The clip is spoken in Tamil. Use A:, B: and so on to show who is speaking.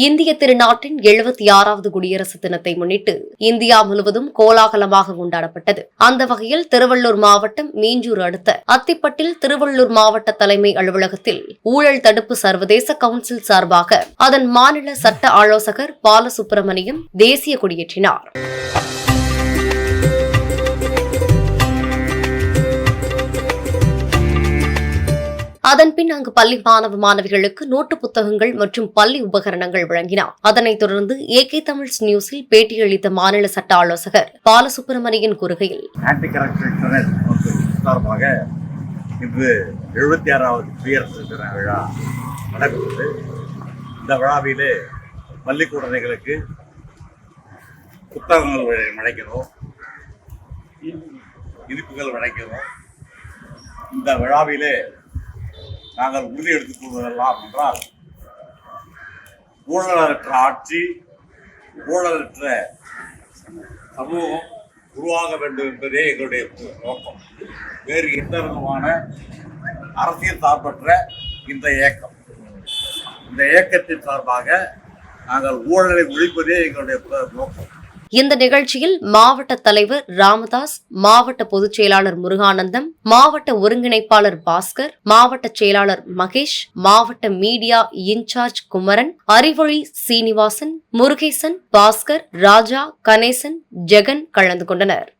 A: இந்திய திருநாட்டின் 76வது குடியரசு தினத்தை முன்னிட்டு இந்தியா முழுவதும் கோலாகலமாக கொண்டாடப்பட்டது. அந்த வகையில் திருவள்ளூர் மாவட்டம் மீஞ்சூர் அடுத்த அத்திப்பட்டில் திருவள்ளூர் மாவட்ட தலைமை அலுவலகத்தில் ஊழல் தடுப்பு சர்வதேச கவுன்சில் சார்பாக அதன் மாநில சட்ட ஆலோசகர் பாலசுப்பிரமணியம் தேசிய கொடியேற்றினார். அதன்பின் அங்கு பள்ளி மாணவ மாணவிகளுக்கு நோட்டு புத்தகங்கள் மற்றும் பள்ளி உபகரணங்கள் வழங்கினார். அதனைத் தொடர்ந்து ஏகே தமிழ் நியூஸில் பேட்டியளித்த மாநில சட்ட ஆலோசகர் பாலசுப்பிரமணியன் கூறுகையில்,
B: இன்று 76வது குடியரசு தின விழா நடைபெற்றது. இந்த விழாவிலே பள்ளி குழந்தைகளுக்கு புத்தகங்கள் வழங்கினோம், இனிப்புகள் வழங்கினோம். இந்த விழாவிலே நாங்கள் உறுதி எடுத்துக் கொள்வதெல்லாம் என்றால், ஊழலற்ற ஆட்சி, ஊழலற்ற சமூகம் உருவாக வேண்டும் என்பதே எங்களுடைய நோக்கம். வேறு எந்த விதமான அரசியல் சார்பற்ற இந்த இயக்கம், இந்த இயக்கத்தின் சார்பாக நாங்கள் ஊழலை ஒழிப்பதே எங்களுடைய நோக்கம்.
A: இந்த நிகழ்ச்சியில் மாவட்ட தலைவர் ராமதாஸ், மாவட்ட பொதுச் செயலாளர் முருகானந்தம், மாவட்ட ஒருங்கிணைப்பாளர் பாஸ்கர், மாவட்ட செயலாளர் மகேஷ், மாவட்ட மீடியா இன்சார்ஜ் குமரன், அறிவொளி சீனிவாசன், முருகேசன், பாஸ்கர், ராஜா, கணேசன், ஜெகன் கலந்து கொண்டனர்.